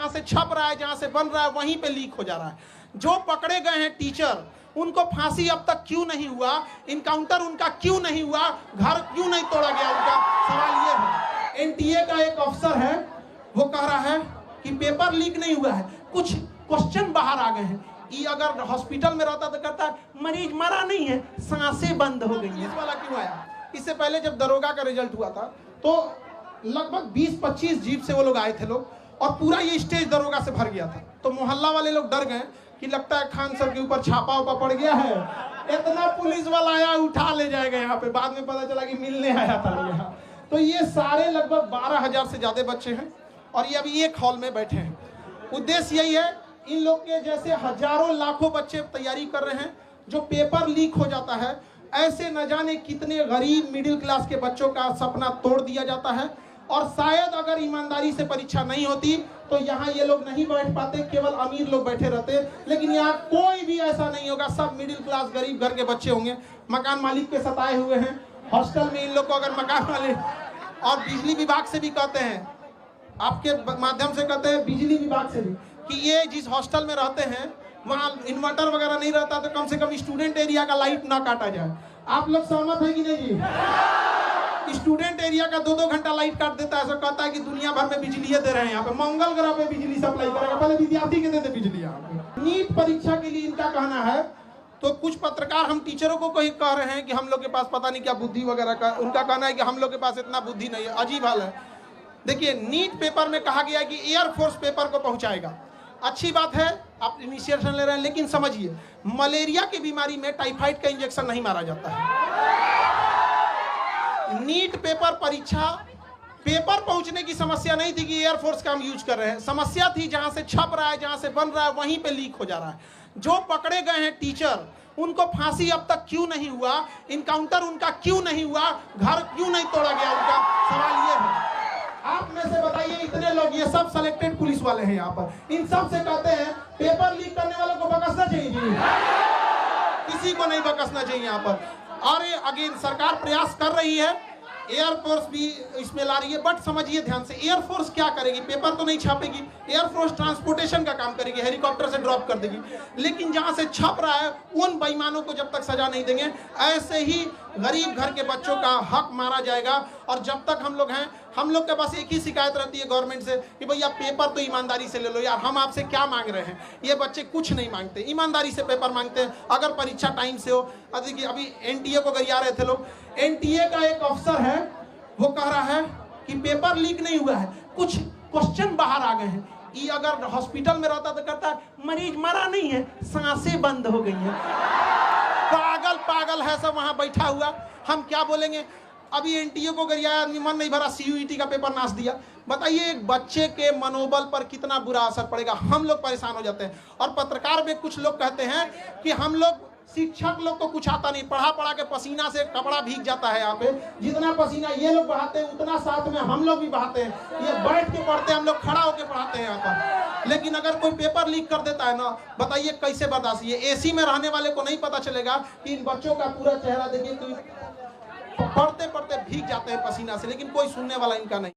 जहां से छप रहा है, जहां से बन रहा है, वहीं पे लीक हो जा रहा है। जो पकड़े गए हैं टीचर, उनको फांसी अब तक क्यों नहीं हुआ, इनकाउंटर उनका क्यों नहीं हुआ, घर क्यों नहीं तोड़ा गया, उनका सवाल ये है। एनटीए का एक अफसर है, वो कह रहा है कि पेपर लीक नहीं हुआ है, कुछ क्वेश्चन बाहर आ गए हैं। ये अगर हॉस्पिटल में रहता तो कहता मरीज मरा नहीं है, सांसें बंद हो गई है। इस वाला क्यों आया? इससे पहले जब दरोगा का रिजल्ट हुआ था तो लगभग 20-25 जीप से वो लोग आए थे लोग, और पूरा ये स्टेज दरोगा से भर गया था। तो मोहल्ला वाले लोग डर गए कि लगता है खान सर के ऊपर छापा उपा पड़ गया है, इतना पुलिस वाला आया उठा ले जाएगा यहाँ पे। बाद में पता चला कि मिलने आया था लोग यहाँ। तो ये सारे लगभग 12,000 से ज्यादा बच्चे हैं और ये अभी एक हॉल में बैठे हैं। उद्देश्य यही है, इन लोग के जैसे हजारों लाखों बच्चे तैयारी कर रहे हैं, जो पेपर लीक हो जाता है, ऐसे न जाने कितने गरीब मिडिल क्लास के बच्चों का सपना तोड़ दिया जाता है। और शायद अगर ईमानदारी से परीक्षा नहीं होती तो यहाँ ये लोग नहीं बैठ पाते, केवल अमीर लोग बैठे रहते। लेकिन यहाँ कोई भी ऐसा नहीं होगा, सब मिडिल क्लास गरीब घर के बच्चे होंगे। मकान मालिक के सताए हुए हैं, हॉस्टल में इन लोग को अगर मकान मालिक और बिजली विभाग से भी कहते हैं, आपके माध्यम से कहते हैं बिजली विभाग से भी, कि ये जिस हॉस्टल में रहते हैं वहाँ इन्वर्टर वगैरह नहीं रहता, तो कम से कम स्टूडेंट एरिया का लाइट ना काटा जाए। आप लोग सहमत है कि नहीं जी? स्टूडेंट एरिया का 2-2 घंटा लाइट काट देता है, ऐसा कहता है कि दुनिया भर में बिजली दे रहे हैं, यहाँ पे मंगल ग्रह पे बिजली सप्लाई करेगा, पहले विद्यार्थी के देते बिजली। यहाँ पे नीट परीक्षा के लिए इनका कहना है, तो कुछ पत्रकार हम टीचरों को कहीं कह रहे हैं कि हम लोग के पास पता नहीं क्या बुद्धि वगैरह का, उनका कहना है कि हम लोग के पास इतना बुद्धि नहीं है। अजीब हाल है। देखिए, नीट पेपर में कहा गया कि एयरफोर्स पेपर को पहुंचाएगा, अच्छी बात है, आप इनिशिएशन ले रहे हैं, लेकिन समझिए मलेरिया की बीमारी में टाइफाइड का इंजेक्शन नहीं मारा जाता है। नीट पेपर परीक्षा, पेपर पहुंचने की समस्या नहीं थी कि एयरफोर्स का हम यूज कर रहे हैं, समस्या थी जहां से छप रहा है, जहां से बन रहा है, वहीं पे लीक हो जा रहा है। जो पकड़े गए हैं टीचर, उनको फांसी अब तक क्यों नहीं हुआ, इनकाउंटर उनका क्यों नहीं हुआ, घर क्यों नहीं तोड़ा गया, उनका सवाल ये है। आप में से बताइए, इतने लोग, ये सब सिलेक्टेड पुलिस वाले हैं यहाँ पर, इन सब से कहते हैं पेपर लीक करने वालों को बकसना चाहिए जी, किसी को नहीं बकसना चाहिए यहाँ पर। और अगेन सरकार प्रयास कर रही है, एयरफोर्स भी इसमें ला रही है, बट समझिए ध्यान से, एयरफोर्स क्या करेगी? पेपर तो नहीं छापेगी, एयरफोर्स ट्रांसपोर्टेशन का काम करेगी, हेलीकॉप्टर से ड्रॉप कर देगी। लेकिन जहां से छप रहा है उन बेईमानों को जब तक सजा नहीं देंगे, ऐसे ही गरीब घर के बच्चों का हक मारा जाएगा। और जब तक हम लोग हैं, हम लोग के पास एक ही शिकायत रहती है गवर्नमेंट से कि भैया पेपर तो ईमानदारी से ले लो यार, हम आपसे क्या मांग रहे हैं। ये बच्चे कुछ नहीं मांगते, ईमानदारी से पेपर मांगते हैं, अगर परीक्षा टाइम से हो। देखिए, अभी एनटीए को गरिया रहे थे लोग, एनटीए का एक अफसर है, वो कह रहा है कि पेपर लीक नहीं हुआ है, कुछ क्वेश्चन बाहर आ गए हैं। ये अगर हॉस्पिटल में रहता तो कहता मरीज मरा नहीं है, सांसें बंद हो गई हैं। पागल है सब वहां बैठा हुआ, हम क्या बोलेंगे? अभी एनटीए को गरियाया आदमी, मन नहीं भरा, सीयूईटी का पेपर नाश दिया। बताइए एक बच्चे के मनोबल पर कितना बुरा असर पड़ेगा, हम लोग परेशान हो जाते हैं। और पत्रकार में कुछ लोग कहते हैं कि हम लोग, शिक्षक लोग को कुछ आता नहीं, पढ़ा के पसीना से कपड़ा भीग जाता है। यहाँ पे जितना पसीना ये लोग बहाते हैं, उतना साथ में हम लोग भी बहाते हैं। ये बैठ के पढ़ते हैं, हम लोग खड़ा होकर पढ़ाते हैं यहाँ पर। लेकिन अगर कोई पेपर लीक कर देता है ना, बताइए कैसे बर्दाश्त। ये एसी में रहने वाले को नहीं पता चलेगा कि इन बच्चों का पूरा चेहरा देखिए, पढ़ते पढ़ते भीग जाते हैं पसीना से, लेकिन कोई सुनने वाला इनका नहीं।